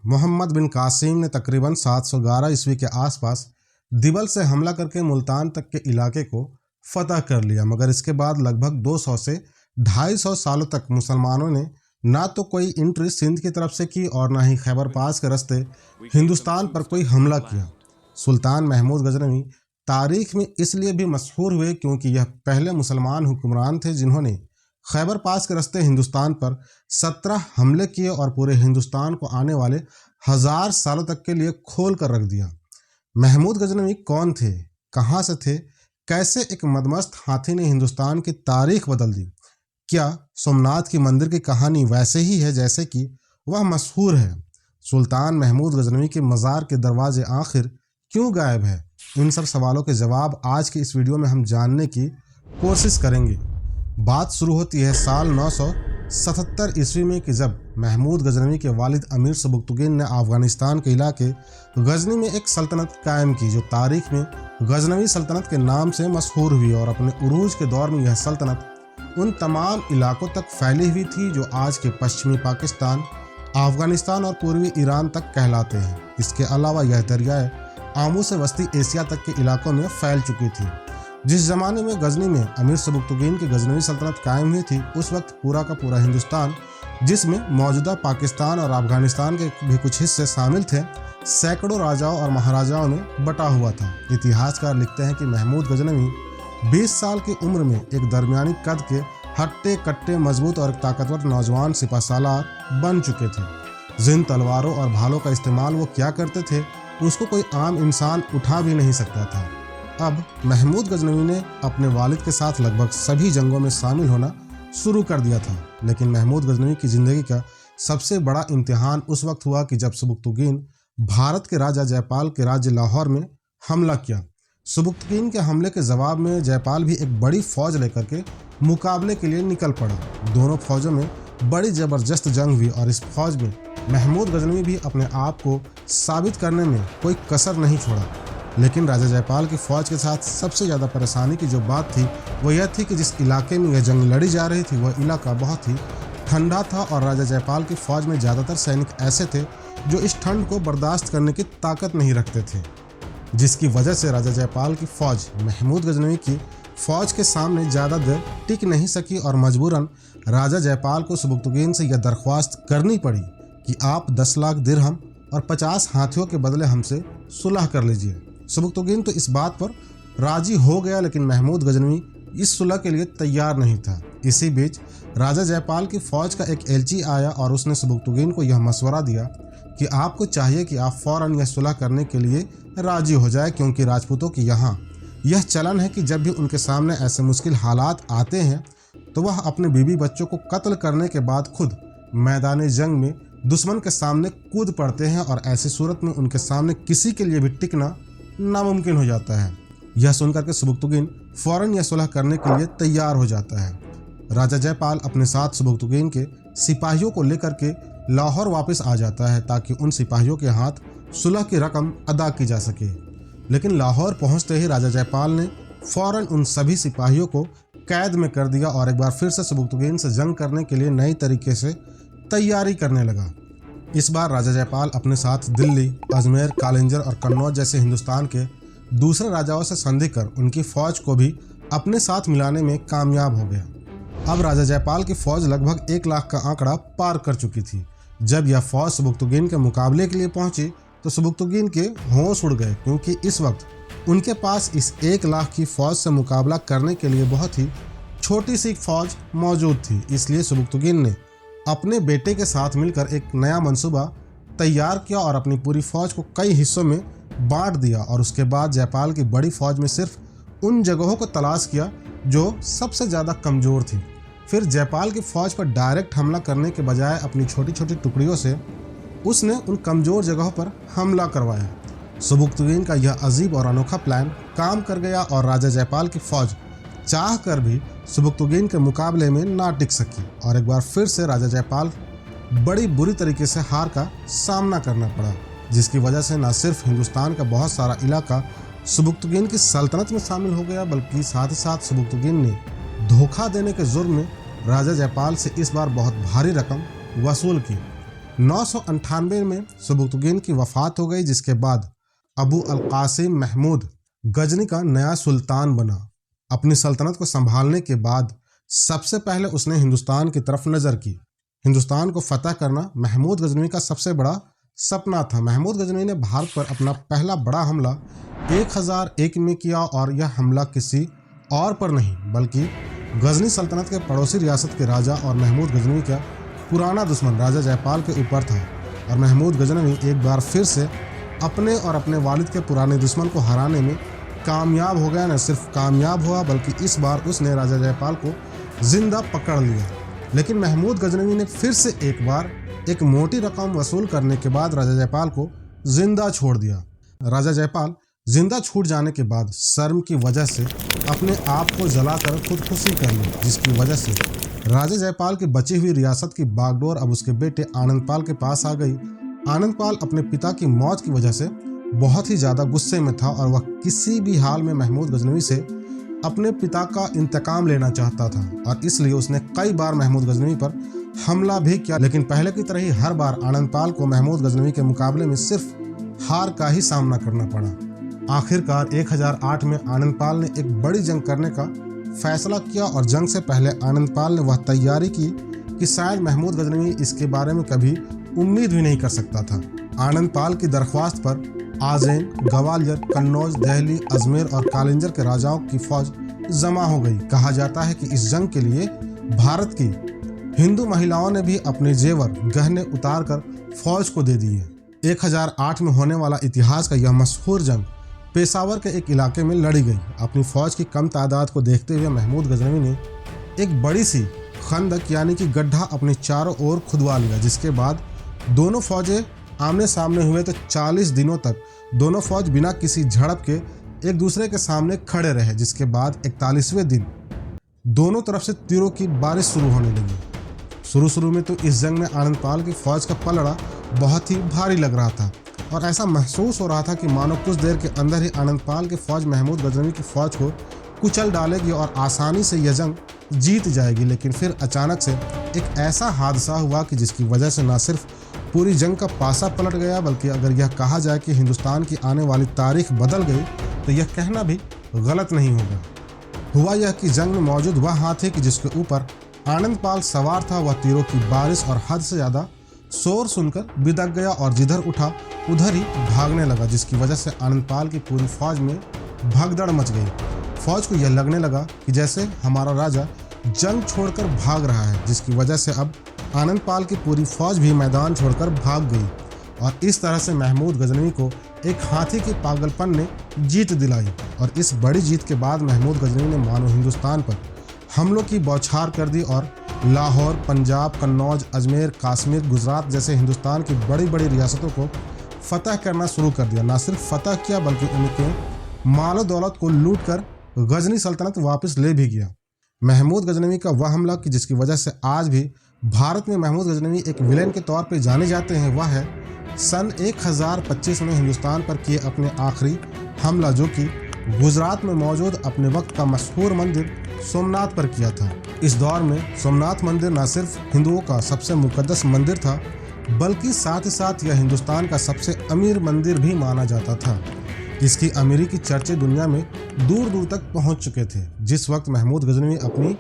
मोहम्मद बिन कासिम ने तकरीबन 711 ईस्वी के आसपास दिवल से हमला करके मुल्तान तक के इलाके को फतह कर लिया, मगर इसके बाद लगभग 200 से 250 सालों तक मुसलमानों ने ना तो कोई एंट्री सिंध की तरफ से की और ना ही खैबर पास के रास्ते हिंदुस्तान पर कोई हमला किया। सुल्तान महमूद गजनवी तारीख में इसलिए भी मशहूर हुए क्योंकि यह पहले मुसलमान हुक्मरान थे जिन्होंने खैबर पास के रास्ते हिंदुस्तान पर 17 हमले किए और पूरे हिंदुस्तान को आने वाले 1000 सालों तक के लिए खोल कर रख दिया। महमूद गजनवी कौन थे, कहाँ से थे, कैसे एक मदमस्त हाथी ने हिंदुस्तान की तारीख बदल दी? क्या सोमनाथ की मंदिर की कहानी वैसे ही है जैसे कि वह मशहूर है? सुल्तान महमूद गजनवी के मज़ार के दरवाजे आखिर क्यों गायब है? इन सब सवालों के जवाब आज की इस वीडियो में हम जानने की कोशिश करेंगे। बात शुरू होती है साल 977 ईस्वी में कि जब महमूद गजनवी के वालिद अमीर सबुक्तुगीन ने अफगानिस्तान के इलाके गजनी में एक सल्तनत कायम की जो तारीख में गजनवी सल्तनत के नाम से मशहूर हुई और अपने उरूज के दौर में यह सल्तनत उन तमाम इलाकों तक फैली हुई थी जो आज के पश्चिमी पाकिस्तान, अफगानिस्तान और पूर्वी ईरान तक कहलाते हैं। इसके अलावा यह दरियाए आमू से वस्ती एशिया तक के इलाकों में फैल चुकी थी। जिस ज़माने में गजनी में अमीर सबुक्तुगीन की गजनवी सल्तनत कायम हुई थी उस वक्त पूरा का पूरा हिंदुस्तान, जिसमें मौजूदा पाकिस्तान और अफगानिस्तान के भी कुछ हिस्से शामिल थे, सैकड़ों राजाओं और महाराजाओं में बटा हुआ था। इतिहासकार लिखते हैं कि महमूद गजनवी 20 साल की उम्र में एक दरमियानी कद के हट्टे कट्टे मजबूत और ताकतवर नौजवान सिपह सालार बन चुके थे। जिन तलवारों और भालों का इस्तेमाल वो क्या करते थे उसको कोई आम इंसान उठा भी नहीं सकता था। अब महमूद गजनवी ने अपने वालिद के साथ लगभग सभी जंगों में शामिल होना शुरू कर दिया था, लेकिन महमूद गजनवी की ज़िंदगी का सबसे बड़ा इम्तिहान उस वक्त हुआ कि जब सबुक्तुगीन भारत के राजा जयपाल के राज्य लाहौर में हमला किया। सबुक्तुगीन के हमले के जवाब में जयपाल भी एक बड़ी फौज लेकर के मुकाबले के लिए निकल पड़ा। दोनों फौजों में बड़ी ज़बरदस्त जंग हुई और इस फौज में महमूद गजनवी भी अपने आप को साबित करने में कोई कसर नहीं छोड़ा। लेकिन राजा जयपाल की फ़ौज के साथ सबसे ज़्यादा परेशानी की जो बात थी वो यह थी कि जिस इलाके में यह जंग लड़ी जा रही थी वह इलाका बहुत ही ठंडा था और राजा जयपाल की फ़ौज में ज़्यादातर सैनिक ऐसे थे जो इस ठंड को बर्दाश्त करने की ताकत नहीं रखते थे, जिसकी वजह से राजा जयपाल की फ़ौज महमूद गजनवी की फ़ौज के सामने ज़्यादा देर टिक नहीं सकी और मजबूरन राजा जयपाल को सबुक्तुगीन से यह दरख्वास्त करनी पड़ी कि आप 10 लाख दिरहम और 50 हाथियों के बदले हमसे सुलह कर लीजिए। सबुक्तुगीन तो इस बात पर राजी हो गया, लेकिन महमूद गजनवी इस सुलह के लिए तैयार नहीं था। इसी बीच राजा जयपाल की फ़ौज का एक एलची आया और उसने सबुक्तुगीन को यह मशवरा दिया कि आपको चाहिए कि आप फ़ौरन यह सुलह करने के लिए राजी हो जाए, क्योंकि राजपूतों की यहाँ यह चलन है कि जब भी उनके सामने ऐसे मुश्किल हालात आते हैं तो वह अपने बीवी बच्चों को कत्ल करने के बाद खुद मैदान जंग में दुश्मन के सामने कूद पड़ते हैं और ऐसी सूरत में उनके सामने किसी के लिए भी टिकना नामुमकिन हो जाता है। यह सुनकर के सबुक्तुगीन फ़ौरन यह सुलह करने के लिए तैयार हो जाता है। राजा जयपाल अपने साथ सबुक्तुगीन के सिपाहियों को लेकर के लाहौर वापस आ जाता है ताकि उन सिपाहियों के हाथ सुलह की रकम अदा की जा सके। लेकिन लाहौर पहुंचते ही राजा जयपाल ने फ़ौरन उन सभी सिपाहियों को कैद में कर दिया और एक बार फिर से सबुक्तुगीन से जंग करने के लिए नई तरीके से तैयारी करने लगा। इस बार राजा जयपाल अपने साथ दिल्ली, अजमेर, कालिंजर और कन्नौज जैसे हिंदुस्तान के दूसरे राजाओं से संधि कर उनकी फ़ौज को भी अपने साथ मिलाने में कामयाब हो गया। अब राजा जयपाल की फ़ौज लगभग 1 लाख का आंकड़ा पार कर चुकी थी। जब यह फ़ौज सबुक्तुगीन के मुकाबले के लिए पहुंची तो सबुक्तुगीन के होश उड़ गए, क्योंकि इस वक्त उनके पास इस 1 लाख की फ़ौज से मुकाबला करने के लिए बहुत ही छोटी सी फ़ौज मौजूद थी। इसलिए सबुक्तुगीन ने अपने बेटे के साथ मिलकर एक नया मंसूबा तैयार किया और अपनी पूरी फ़ौज को कई हिस्सों में बांट दिया और उसके बाद जयपाल की बड़ी फ़ौज में सिर्फ उन जगहों को तलाश किया जो सबसे ज़्यादा कमज़ोर थी। फिर जयपाल की फ़ौज पर डायरेक्ट हमला करने के बजाय अपनी छोटी छोटी टुकड़ियों से उसने उन कमज़ोर जगहों पर हमला करवाया। सबुक्तुगीन का यह अजीब और अनोखा प्लान काम कर गया और राजा जयपाल की फ़ौज चाह कर भी सबुक्तुगीन के मुकाबले में ना टिक सकी और एक बार फिर से राजा जयपाल बड़ी बुरी तरीके से हार का सामना करना पड़ा, जिसकी वजह से न सिर्फ हिंदुस्तान का बहुत सारा इलाका सबुक्तुगीन की सल्तनत में शामिल हो गया, बल्कि साथ ही साथ सबुक्तुगीन ने धोखा देने के जुर्म में राजा जयपाल से इस बार बहुत भारी रकम वसूल की। 998 में सुबुक्तगीन की वफात हो गई, जिसके बाद अबू अल कासिम महमूद गजनी का नया सुल्तान बना। अपनी सल्तनत को संभालने के बाद सबसे पहले उसने हिंदुस्तान की तरफ नज़र की। हिंदुस्तान को फतह करना महमूद गजनवी का सबसे बड़ा सपना था। महमूद गजनवी ने भारत पर अपना पहला बड़ा हमला 1001 में किया, और यह हमला किसी और पर नहीं बल्कि गजनी सल्तनत के पड़ोसी रियासत के राजा और महमूद गजनवी का पुराना दुश्मन राजा जयपाल के ऊपर था। और महमूद गजनवी एक बार फिर से अपने और अपने वालिद के पुराने दुश्मन को हराने में कामयाब हो गया। न सिर्फ कामयाब हुआ बल्कि इस बार उसने राजा जयपाल को जिंदा पकड़ लिया। लेकिन महमूद गजनवी ने फिर से एक बार एक मोटी रकम वसूल करने के बाद राजा जयपाल को जिंदा छोड़ दिया। राजा जयपाल जिंदा छूट जाने के बाद शर्म की वजह से अपने आप को जलाकर खुदकुशी कर ली, जिसकी वजह से राजा जयपाल की बची हुई रियासत की बागडोर अब उसके बेटे आनंदपाल के पास आ गई। आनंदपाल अपने पिता की मौत की वजह से बहुत ही ज़्यादा गुस्से में था और वह किसी भी हाल में महमूद गजनवी से अपने पिता का इंतकाम लेना चाहता था, और इसलिए उसने कई बार महमूद गजनवी पर हमला भी किया। लेकिन पहले की तरह ही हर बार आनंदपाल को महमूद गजनवी के मुकाबले में सिर्फ हार का ही सामना करना पड़ा। आखिरकार 1008 में आनंदपाल ने एक बड़ी जंग करने का फैसला किया, और जंग से पहले आनंदपाल ने वह तैयारी की कि शायद महमूद गजनवी इसके बारे में कभी उम्मीद भी नहीं कर सकता था। आनंदपाल की दरख्वास्त पर आज़ेन, ग्वालियर, कन्नौज, दिल्ली, अजमेर और कालिंजर के राजाओं की फौज जमा हो गई। कहा जाता है कि इस जंग के लिए भारत की हिंदू महिलाओं ने भी अपने जेवर गहने उतार कर फौज को दे दिए। 1008 में होने वाला इतिहास का यह मशहूर जंग पेशावर के एक इलाके में लड़ी गई। अपनी फौज की कम तादाद को देखते हुए महमूद गजनवी ने एक बड़ी सी खंदक यानी कि गड्ढा अपने चारों ओर खुदवा लिया, जिसके बाद दोनों फौजें आमने सामने हुए तो 40 दिनों तक दोनों फौज बिना किसी झड़प के एक दूसरे के सामने खड़े रहे, जिसके बाद 41वें दिन दोनों तरफ से तीरों की बारिश शुरू होने लगी। शुरू में तो इस जंग में आनंदपाल की फौज का पलड़ा बहुत ही भारी लग रहा था, और ऐसा महसूस हो रहा था कि मानो कुछ देर के अंदर ही आनंदपाल की फौज महमूद गजनवी की फौज को कुचल डालेगी और आसानी से यह जंग जीत जाएगी। लेकिन फिर अचानक से एक ऐसा हादसा हुआ कि जिसकी वजह से न सिर्फ पूरी जंग का पासा पलट गया, बल्कि अगर यह कहा जाए कि हिंदुस्तान की आने वाली तारीख बदल गई तो यह कहना भी गलत नहीं होगा। हुआ यह कि जंग में मौजूद वह हाथी कि जिसके ऊपर आनंदपाल सवार था, वह तीरों की बारिश और हद से ज़्यादा शोर सुनकर बिदक गया और जिधर उठा उधर ही भागने लगा, जिसकी वजह से आनंदपाल की पूरी फौज में भगदड़ मच गई। फौज को यह लगने लगा कि जैसे हमारा राजा जंग छोड़कर भाग रहा है, जिसकी वजह से अब आनंदपाल की पूरी फौज भी मैदान छोड़कर भाग गई, और इस तरह से महमूद गजनवी को एक हाथी के पागलपन ने जीत दिलाई। और इस बड़ी जीत के बाद महमूद गजनवी ने मानो हिंदुस्तान पर हमलों की बौछार कर दी और लाहौर, पंजाब, कन्नौज, अजमेर, कश्मीर, गुजरात जैसे हिंदुस्तान की बड़ी बड़ी रियासतों को फतह करना शुरू कर दिया। न सिर्फ फतह किया बल्कि उनके मालो दौलत को लूट कर गजनी सल्तनत वापस ले भी गया। महमूद गजनवी का वह हमला कि जिसकी वजह से आज भी भारत में महमूद गजनवी एक विलेन के तौर पर जाने जाते हैं, वह है सन 1025 में हिंदुस्तान पर किए अपने आखिरी हमला, जो कि गुजरात में मौजूद अपने वक्त का मशहूर मंदिर सोमनाथ पर किया था। इस दौर में सोमनाथ मंदिर न सिर्फ हिंदुओं का सबसे मुकद्दस मंदिर था, बल्कि साथ ही साथ यह हिंदुस्तान का सबसे अमीर मंदिर भी माना जाता था। इसकी अमीरी की चर्चे दुनिया में दूर दूर तक पहुंच चुके थे। जिस वक्त महमूद गजनवी अपनी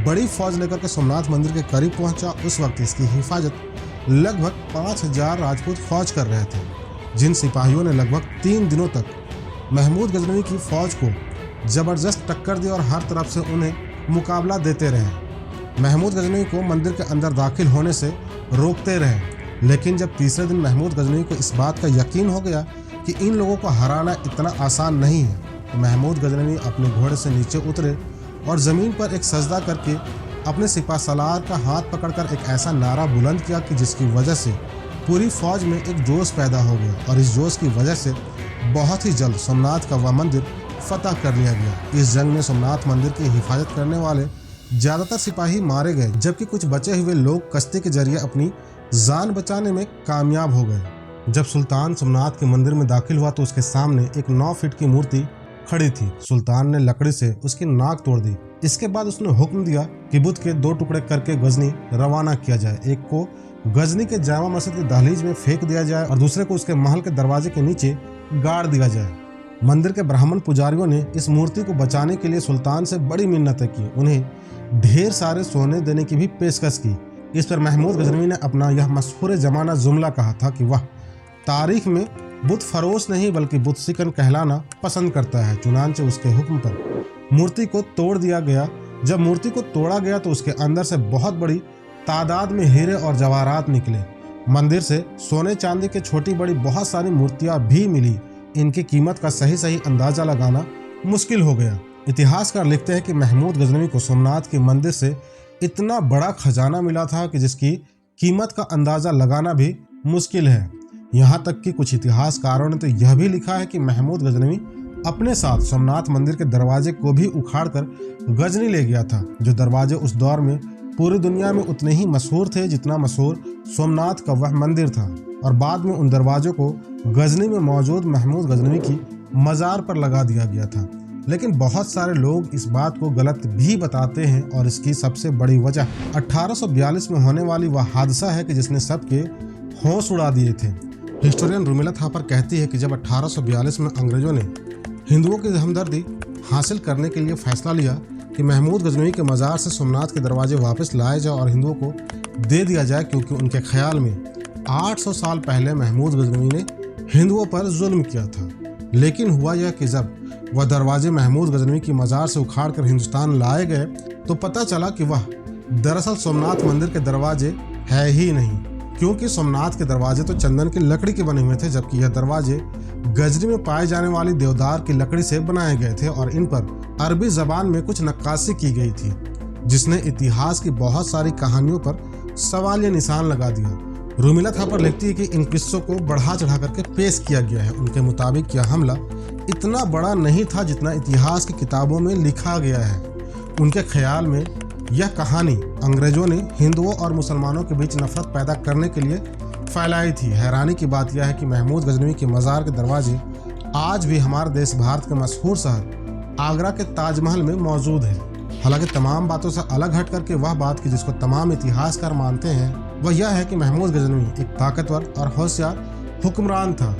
बड़ी फौज लेकर के सोमनाथ मंदिर के करीब पहुंचा, उस वक्त इसकी हिफाजत लगभग 5000 राजपूत फौज कर रहे थे, जिन सिपाहियों ने लगभग 3 दिनों तक महमूद गजनवी की फौज को जबरदस्त टक्कर दी और हर तरफ से उन्हें मुकाबला देते रहे। महमूद गजनवी को मंदिर के अंदर दाखिल होने से रोकते रहे, लेकिन जब तीसरे दिन महमूद गजनवी को इस बात का यकीन हो गया कि इन लोगों को हराना इतना आसान नहीं है, तो महमूद गजनवी अपने घोड़े से नीचे उतरे और ज़मीन पर एक सजदा करके अपने सिपा सलार का हाथ पकड़कर एक ऐसा नारा बुलंद किया कि जिसकी वजह से पूरी फौज में एक जोश पैदा हो गया, और इस जोश की वजह से बहुत ही जल्द सोमनाथ का वह मंदिर फतह कर लिया गया। इस जंग में सोमनाथ मंदिर की हिफाजत करने वाले ज़्यादातर सिपाही मारे गए, जबकि कुछ बचे हुए लोग कश्ती के जरिए अपनी जान बचाने में कामयाब हो गए। जब सुल्तान सोमनाथ के मंदिर में दाखिल हुआ तो उसके सामने एक 9 फीट की मूर्ति खड़ी थी। सुल्तान ने लकड़ी से उसकी नाक तोड़ दी। इसके बाद उसने हुक्म दिया कि बुत के 2 टुकड़े करके गजनी रवाना किया जाए, एक को गजनी के जामा मस्जिद की दहलीज में फेंक दिया जाए और दूसरे को उसके महल के दरवाजे के नीचे गाड़ दिया जाए। मंदिर के ब्राह्मण पुजारियों ने इस मूर्ति को बचाने के लिए सुल्तान से बड़ी मिन्नतें की, उन्हें ढेर सारे सोने देने की भी पेशकश की। इस पर महमूद गजनवी ने अपना यह मशहूर जमाना जुमला कहा था कि वह तारीख में बुत फरोश नहीं बल्कि बुत सिकन कहलाना पसंद करता है। चुनांचे उसके हुक्म पर मूर्ति को तोड़ दिया गया। जब मूर्ति को तोड़ा गया तो उसके अंदर से बहुत बड़ी तादाद में हीरे और जवाहरात निकले। मंदिर से सोने चांदी के छोटी बड़ी बहुत सारी मूर्तियां भी मिली। इनकी कीमत का सही अंदाजा लगाना मुश्किल हो गया। इतिहासकार लिखते हैं कि महमूद गजनवी को सोमनाथ के मंदिर से इतना बड़ा खजाना मिला था कि जिसकी कीमत का अंदाजा लगाना भी मुश्किल है। यहाँ तक कि कुछ इतिहासकारों ने तो यह भी लिखा है कि महमूद गजनवी अपने साथ सोमनाथ मंदिर के दरवाजे को भी उखाड़कर गजनी ले गया था। जो दरवाजे उस दौर में पूरी दुनिया में उतने ही मशहूर थे जितना मशहूर सोमनाथ का वह मंदिर था। और बाद में उन दरवाजों को गजनी में मौजूद महमूद गजनवी की मज़ार पर लगा दिया गया था। लेकिन बहुत सारे लोग इस बात को गलत भी बताते हैं और इसकी सबसे बड़ी वजह 1842 में होने वाली वह हादसा है कि जिसने सबके होश उड़ा दिए थे। हिस्टोरियन रुमिला थापर कहती है कि जब 1842 में अंग्रेजों ने हिंदुओं की हमदर्दी हासिल करने के लिए फैसला लिया कि महमूद गजनवी के मज़ार से सोमनाथ के दरवाजे वापस लाए जाए और हिंदुओं को दे दिया जाए, क्योंकि उनके ख्याल में 800 साल पहले महमूद गजनवी ने हिंदुओं पर जुल्म किया था। लेकिन हुआ यह कि जब वह दरवाजे महमूद गजनवी की मज़ार से उखाड़कर हिंदुस्तान लाए गए तो पता चला कि वह दरअसल सोमनाथ मंदिर के दरवाजे है ही नहीं, क्योंकि सोमनाथ के दरवाजे तो चंदन की लकड़ी के बने हुए थे, जबकि यह दरवाजे गजनी में पाए जाने वाली देवदार की लकड़ी से बनाए गए थे और इन पर अरबी जबान में कुछ नक्काशी की गई थी, जिसने इतिहास की बहुत सारी कहानियों पर सवालिया निशान लगा दिया। रुमिला थापर लिखती है कि इन किस्सों को बढ़ा चढ़ा करके पेश किया गया है। उनके मुताबिक यह हमला इतना बड़ा नहीं था जितना इतिहास की किताबों में लिखा गया है। उनके ख्याल में यह कहानी अंग्रेजों ने हिंदुओं और मुसलमानों के बीच नफरत पैदा करने के लिए फैलाई थी। हैरानी की बात यह है कि महमूद गजनवी के मज़ार के दरवाजे आज भी हमारे देश भारत के मशहूर शहर आगरा के ताजमहल में मौजूद है। हालांकि तमाम बातों से अलग हट करके वह बात की जिसको तमाम इतिहासकार मानते हैं वह यह है कि महमूद गजनवी एक ताकतवर और होशियार हुक्मरान था।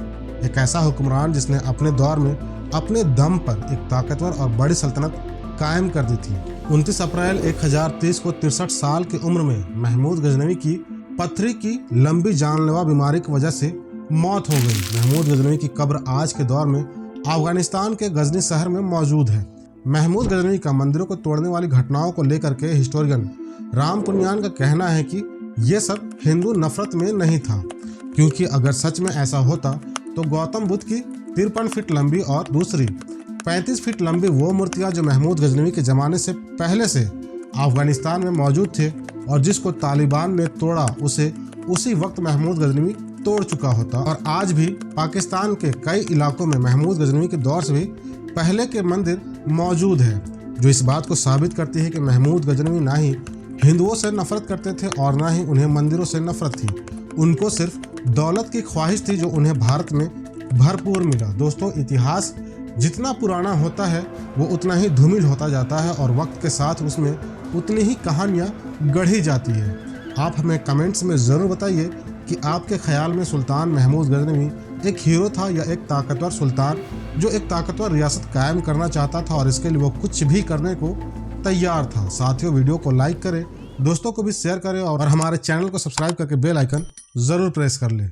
एक ऐसा हुक्मरान जिसने अपने दौर में अपने दम पर एक ताकतवर और बड़ी सल्तनत कायम कर दी थी। 29 अप्रैल 1030 को 63 साल की उम्र में महमूद गजनवी की पथरी की लंबी जानलेवा बीमारी की वजह से मौत हो गई। महमूद गजनवी की कब्र आज के दौर में अफगानिस्तान के गजनी शहर में मौजूद है। महमूद गजनवी का मंदिरों को तोड़ने वाली घटनाओं को लेकर के हिस्टोरियन राम पुनियान का कहना है कि ये सब हिंदू नफरत में नहीं था, क्योंकि अगर सच में ऐसा होता तो गौतम बुद्ध की 53 फीट लंबी और दूसरी 35 फीट लंबी वो मूर्तियां जो महमूद गजनवी के ज़माने से पहले से अफगानिस्तान में मौजूद थे और जिसको तालिबान ने तोड़ा उसे उसी वक्त महमूद गजनवी तोड़ चुका होता। और आज भी पाकिस्तान के कई इलाकों में महमूद गजनवी के दौर से भी पहले के मंदिर मौजूद है, जो इस बात को साबित करती है कि महमूद गजनवी ना ही हिंदुओं से नफरत करते थे और ना ही उन्हें मंदिरों से नफरत थी। उनको सिर्फ दौलत की ख्वाहिश थी जो उन्हें भारत में भरपूर मिला। दोस्तों, इतिहास जितना पुराना होता है वो उतना ही धूमिल होता जाता है और वक्त के साथ उसमें उतनी ही कहानियाँ गढ़ी जाती है। आप हमें कमेंट्स में ज़रूर बताइए कि आपके ख्याल में सुल्तान महमूद गजनवी एक हीरो था या एक ताकतवर सुल्तान जो एक ताकतवर रियासत कायम करना चाहता था और इसके लिए वो कुछ भी करने को तैयार था। साथियों, वीडियो को लाइक करें, दोस्तों को भी शेयर करें और हमारे चैनल को सब्सक्राइब करके बेल आइकन ज़रूर प्रेस कर लें।